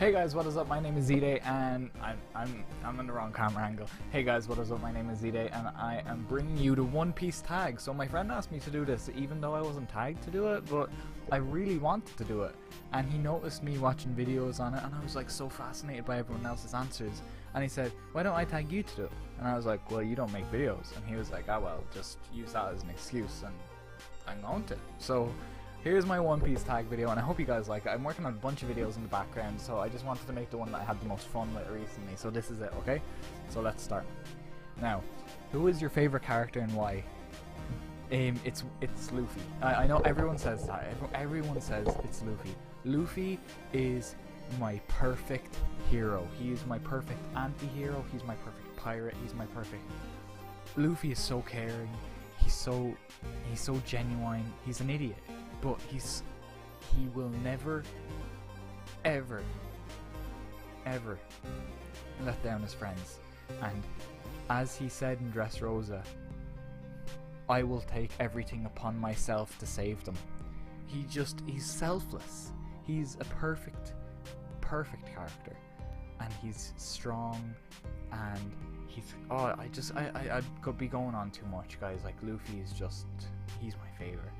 Hey guys, what is up? My name is Z-Day and I'm in the wrong camera angle. Hey guys, what is up? My name is Z-Day and I am bringing you the One Piece tag. So my friend asked me to do this even though I wasn't tagged to do it, but I really wanted to do it. And he noticed me watching videos on it and I was like so fascinated by everyone else's answers. And he said, why don't I tag you to do it? And I was like, well, you don't make videos. And he was like, oh well, just use that as an excuse, and I'm going to. So here's my One Piece tag video, and I hope you guys like it. I'm working on a bunch of videos in the background, so I just wanted to make the one that I had the most fun with recently. So this is it, okay? So let's start. Now, who is your favorite character and why? It's Luffy. I know everyone says that. Everyone says it's Luffy. Luffy is my perfect hero. He is my perfect anti-hero. He's my perfect pirate. He's my perfect... Luffy is so caring. He's so genuine. He's an idiot. But he will never, ever let down his friends. And as he said in Dressrosa, I will take everything upon myself to save them. He's selfless. He's a perfect character. And he's strong, and I could be going on too much, guys. Like, Luffy is just, he's my favorite.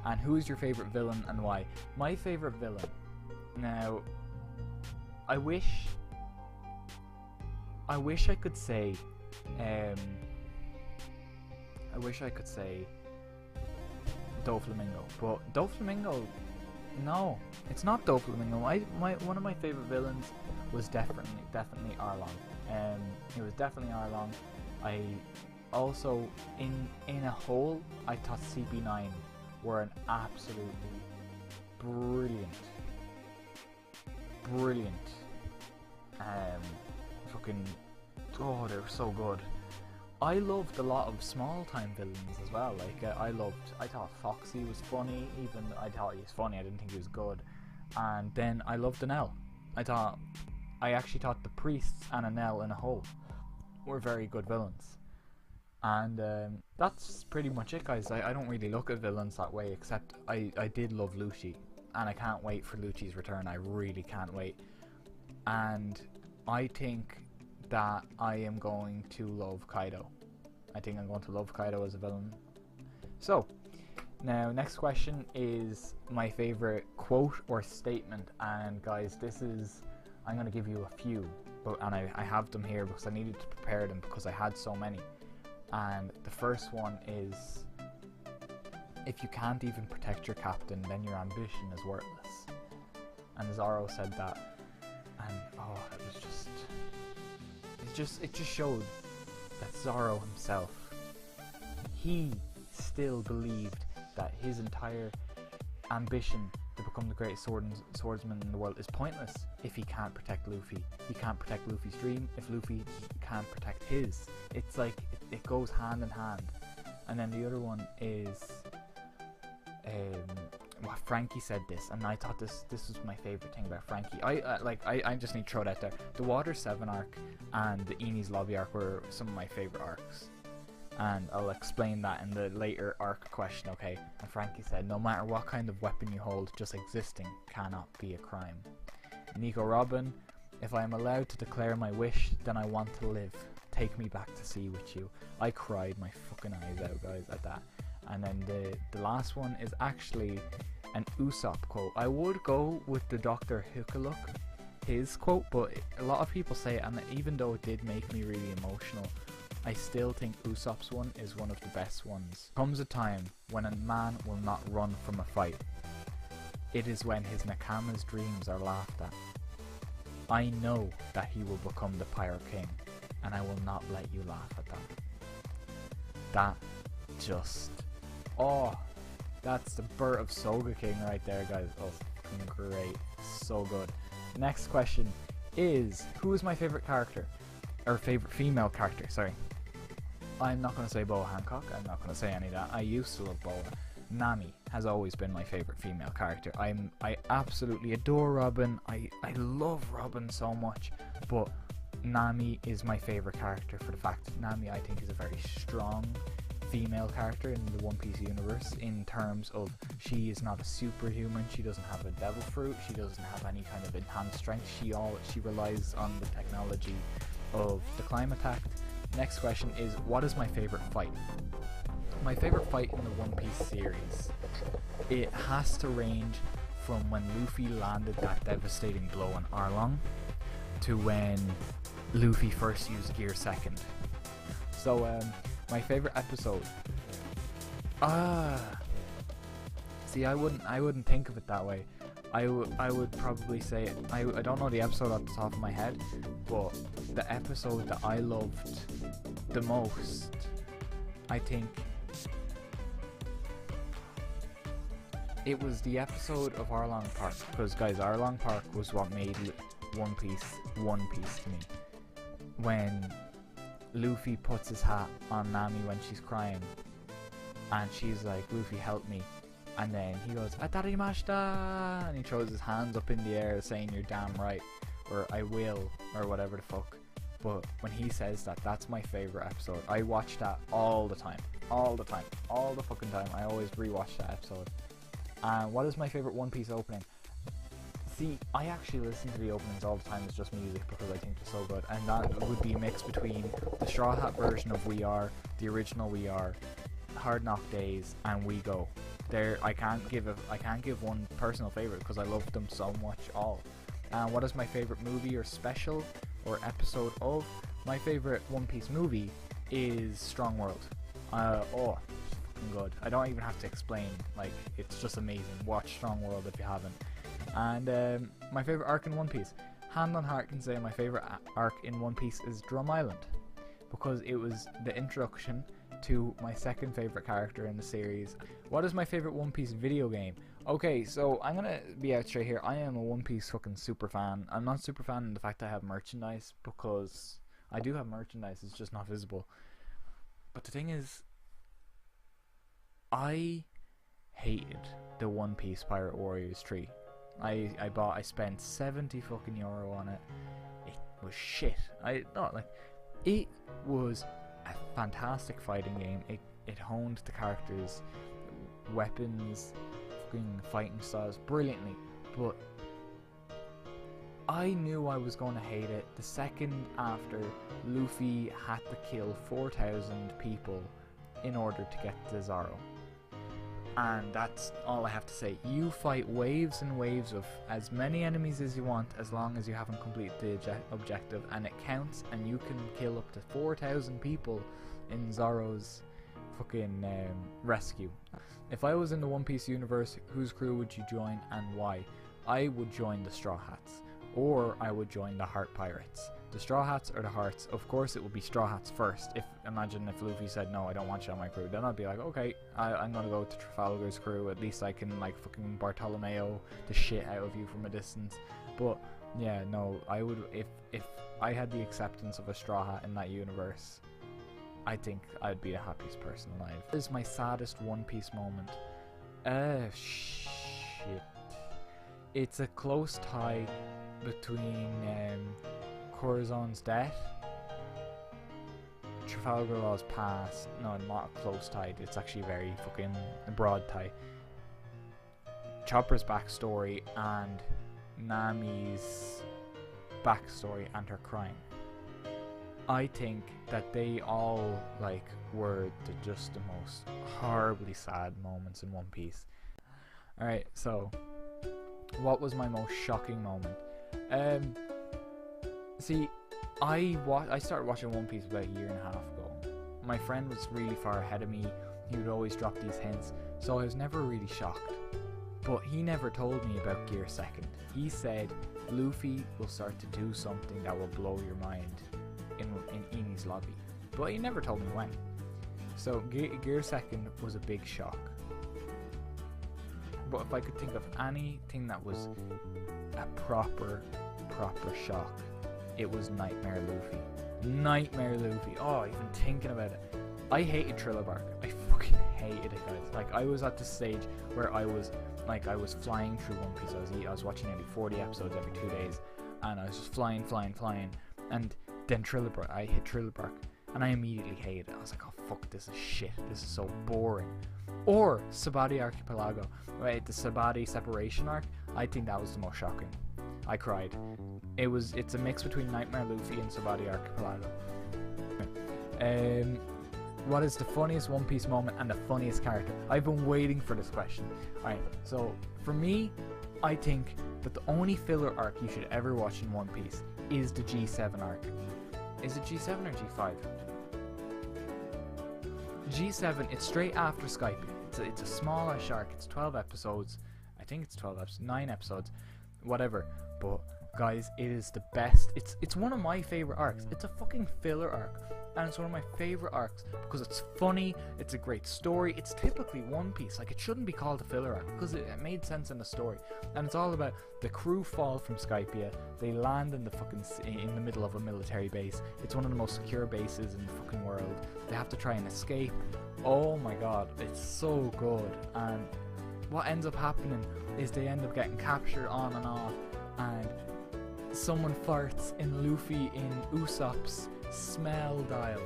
And who is your favorite villain and why? My favorite villain. Now, I wish I could say, Doflamingo, but Doflamingo, no, it's not Doflamingo. One of my favorite villains was definitely Arlong. It was definitely Arlong. I also, in a whole, I thought CP9 were an absolutely brilliant they were so good. I loved a lot of small time villains as well. Like I thought Foxy was funny, even I thought he was funny, I didn't think he was good. And then I loved Enel. I actually thought the priests and Enel in a whole were very good villains. And that's pretty much it, guys. I don't really look at villains that way, except I did love Lucci, and I can't wait for Lucci's return. I really can't wait. And I think that I am going to love Kaido. I think I'm going to love Kaido as a villain. So, now next question is my favorite quote or statement. And guys, I'm going to give you a few, and I have them here because I needed to prepare them because I had so many. And the first one is, if you can't even protect your captain, then your ambition is worthless. And Zoro said that, and it just showed that Zoro himself, he still believed that his entire ambition to become the greatest swordsman in the world is pointless if he can't protect Luffy. He can't protect Luffy's dream if Luffy can't protect his. It's like it goes hand in hand. And then the other one is Frankie said this, and I thought this was my favorite thing about Frankie. I just need to throw that there. The Water 7 arc and the Enies Lobby arc were some of my favorite arcs. And I'll explain that in the later arc question, okay? And Frankie said, no matter what kind of weapon you hold, just existing cannot be a crime. Nico Robin, if I am allowed to declare my wish, then I want to live. Take me back to sea with you. I cried my fucking eyes out, guys, at that. And then the last one is actually an Usopp quote. I would go with the Dr. Hookalook, his quote, but a lot of people say it, and even though it did make me really emotional, I still think Usopp's one is one of the best ones. Comes a time when a man will not run from a fight. It is when his Nakama's dreams are laughed at. I know that he will become the Pirate King, and I will not let you laugh at that. That just... oh, that's the birth of Soga King right there, guys. Oh, fucking great. So good. Next question is, who is my favorite character? Or favorite female character, sorry. I'm not going to say Boa Hancock. I'm not going to say any of that. I used to love Boa. Nami has always been my favorite female character. I absolutely adore Robin. I love Robin so much, but Nami is my favorite character for the fact that Nami, I think, is a very strong female character in the One Piece universe, in terms of she is not a superhuman, she doesn't have a devil fruit, she doesn't have any kind of enhanced strength, she relies on the technology of the climate attack. Next question is, what is my favorite fight? My favorite fight in the One Piece series, it has to range from when Luffy landed that devastating blow on Arlong to when Luffy first used Gear Second. So my favorite episode, see, I wouldn't think of it that way. I would probably say, I don't know the episode off the top of my head, but the episode that I loved the most, I think it was the episode of Arlong Park, because guys, Arlong Park was what made One Piece to me. When Luffy puts his hat on Nami when she's crying, and she's like, Luffy, help me, and then he goes, Atarimashita, and he throws his hands up in the air saying, you're damn right, or I will, or whatever the fuck. But when he says that, that's my favorite episode. I watch that all the fucking time. I always rewatch that episode. And what is my favorite One Piece opening? See, I actually listen to the openings all the time as just music because I think they're so good, and that would be a mix between the Straw Hat version of We Are, the original We Are, Hard Knock Days, and We Go. I can't give one personal favorite because I love them so much all. And what is my favorite movie or special or episode of? My favorite One Piece movie is Strong World. Good. I don't even have to explain, like, it's just amazing. Watch Strong World if you haven't. And my favorite arc in One Piece, hand on heart can say my favorite arc in One Piece is Drum Island, because it was the introduction to my second favorite character in the series. What is my favorite One Piece video game? Okay, so I'm gonna be out straight here. I am a One Piece fucking super fan. I'm not super fan in the fact I have merchandise, because I do have merchandise, it's just not visible. But the thing is, I hated the One Piece Pirate Warriors 3. I spent 70 fucking euro on it. It was shit. It was a fantastic fighting game. It honed the characters, weapons, fucking fighting styles brilliantly. But I knew I was going to hate it the second after Luffy had to kill 4,000 people in order to get to Zoro. And that's all I have to say. You fight waves and waves of as many enemies as you want, as long as you haven't completed the objective, and it counts, and you can kill up to 4,000 people in Zoro's fucking rescue. If I was in the One Piece universe, whose crew would you join and why? I would join the Straw Hats, or I would join the Heart Pirates. The Straw Hats or the Hearts? Of course it would be Straw Hats first. Imagine if Luffy said, no, I don't want you on my crew. Then I'd be like, okay, I'm gonna go to Trafalgar's crew. At least I can, like, fucking Bartolomeo the shit out of you from a distance. But yeah, no, I would, if I had the acceptance of a Straw Hat in that universe, I think I'd be the happiest person alive. This is my saddest One Piece moment. Shit. It's a close tie between Corazon's death, Trafalgar Law's past. No, not a close tie. It's actually very fucking broad tie. Chopper's backstory and Nami's backstory and her crime. I think that they all, like, were just the most horribly sad moments in One Piece. Alright, so what was my most shocking moment? See, I started watching One Piece about a year and a half ago. My friend was really far ahead of me. He would always drop these hints, so I was never really shocked. But he never told me about Gear Second. He said Luffy will start to do something that will blow your mind in Eni's lobby, but he never told me when. So Gear Second was a big shock. But if I could think of anything that was a proper shock, it was Nightmare Luffy. Nightmare Luffy. Oh, even thinking about it. I hated Thriller Bark. I fucking hated it, guys. Like, I was at the stage where I was flying through One Piece. I was watching nearly 40 episodes every 2 days, and I was just flying. And then Thriller Bark. I hit Thriller Bark. and I immediately hated it. I was like, oh fuck, this is shit, this is so boring. Or Sabati Archipelago, right? The Sabati separation arc, I think that was the most shocking. I cried. It's a mix between Nightmare Luffy and Sabati Archipelago. What is the funniest One Piece moment and the funniest character? I've been waiting for this question. Alright, so for me, I think that the only filler arc you should ever watch in One Piece is the G7 arc. Is it G7 or G5? G7, it's straight after Skype. It's a smaller arc. It's 12 episodes. I think it's 12 episodes, 9 episodes, whatever. But guys, it is the best. It's one of my favorite arcs. It's a fucking filler arc, and it's one of my favorite arcs because it's funny, it's a great story. It's typically One Piece. Like, it shouldn't be called a filler arc because it made sense in the story. And it's all about the crew fall from Skypia. They land in the middle of a military base. It's one of the most secure bases in the fucking world. They have to try and escape. Oh my god, it's so good. And what ends up happening is they end up getting captured on and off, and someone farts in Luffy in Usopp's smell dial,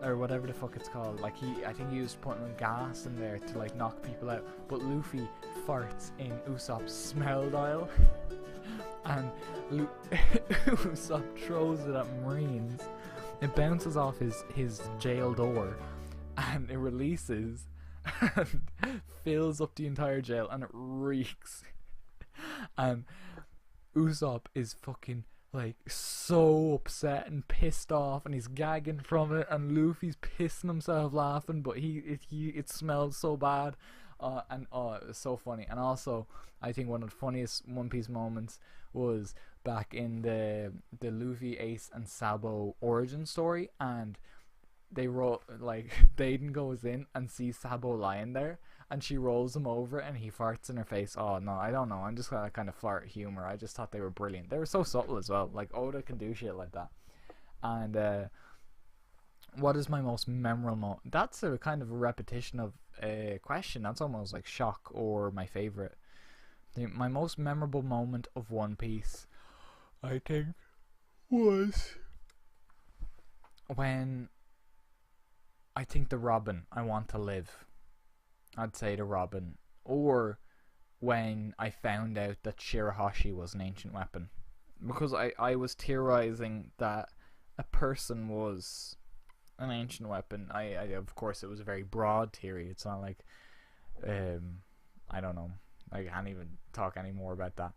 or whatever the fuck it's called. Like, I think he was putting gas in there to like knock people out, but Luffy farts in Usopp's smell dial and Usopp throws it at Marines. It bounces off his jail door and it releases and fills up the entire jail, and it reeks. And Usopp is fucking like so upset and pissed off, and he's gagging from it, and Luffy's pissing himself laughing, but it smells so bad. It was so funny. And also, I think one of the funniest One Piece moments was back in the Luffy, Ace, and Sabo origin story, and Daiden goes in and sees Sabo lying there, and she rolls him over and he farts in her face. Oh no, I don't know, I'm just gonna kind of fart humor. I just thought they were brilliant. They were so subtle as well. Like, Oda can do shit like that. And what is my most memorable moment? That's a kind of a repetition of a question. That's almost like shock or my favorite. My most memorable moment of One Piece, I think, was when I think the Robin, I want to live. I'd say the Robin. Or when I found out that Shirahoshi was an ancient weapon. Because I was theorizing that a person was an ancient weapon. I of course, it was a very broad theory. It's not like, I don't know. I can't even talk any more about that.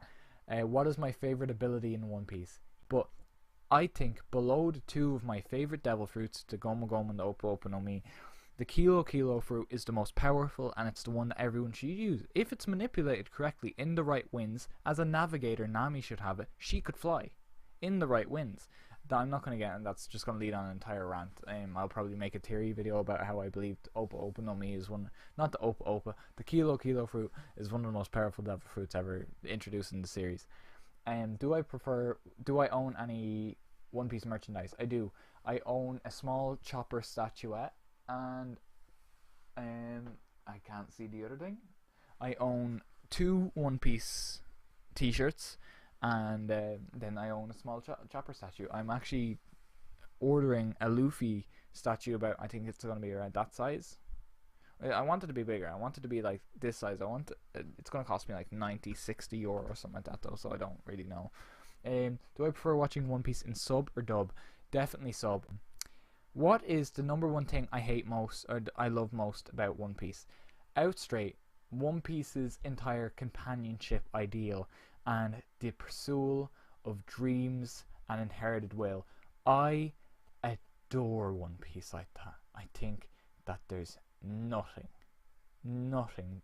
What is my favorite ability in One Piece? But I think below the two of my favorite devil fruits, the Gomu Gomu and the Oppo Oppo no Mi, the Kilo Kilo fruit is the most powerful, and it's the one that everyone should use. If it's manipulated correctly in the right winds, as a navigator, Nami should have it. She could fly in the right winds. That I'm not going to get, and that's just going to lead on an entire rant. I'll probably make a theory video about how I believe Oppo Oppo no Mi is one, not the Oppo Oppo, the Kilo Kilo fruit is one of the most powerful devil fruits ever introduced in the series. Do I own any One Piece merchandise? I do. I own a small Chopper statuette, and I can't see the other thing. I own 2 One Piece t-shirts, and then I own a small Chopper statue. I'm actually ordering a Luffy statue about, I think it's going to be around that size. I want it to be bigger. I want it to be like this size. It's going to cost me like 90, 60 euro or something like that though, so I don't really know. Do I prefer watching One Piece in sub or dub? Definitely sub. What is the #1 thing I hate most, or I love most about One Piece? Out straight, One Piece's entire companionship ideal and the pursuit of dreams and inherited will. I adore One Piece like that. I think that there's nothing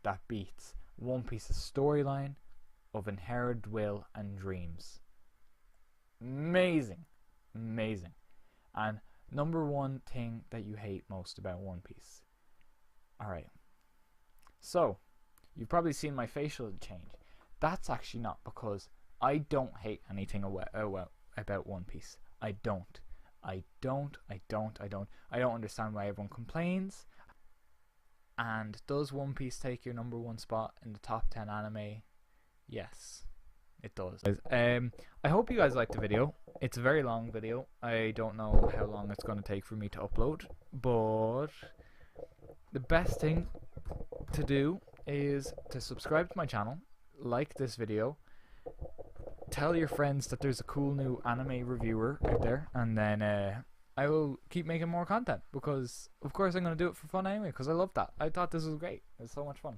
that beats One Piece's storyline of inherited will and dreams. Amazing. And #1 thing that you hate most about One Piece. Alright, so you've probably seen my facial change. That's actually not because I don't hate anything about One Piece. I don't understand why everyone complains. And does One Piece take your #1 spot in the top 10 anime? Yes, it does. I hope you guys liked the video. It's a very long video. I don't know how long it's going to take for me to upload, but the best thing to do is to subscribe to my channel, like this video, tell your friends that there's a cool new anime reviewer out there, and then I will keep making more content, because of course I'm going to do it for fun anyway, because I love that. I thought this was great. It's so much fun.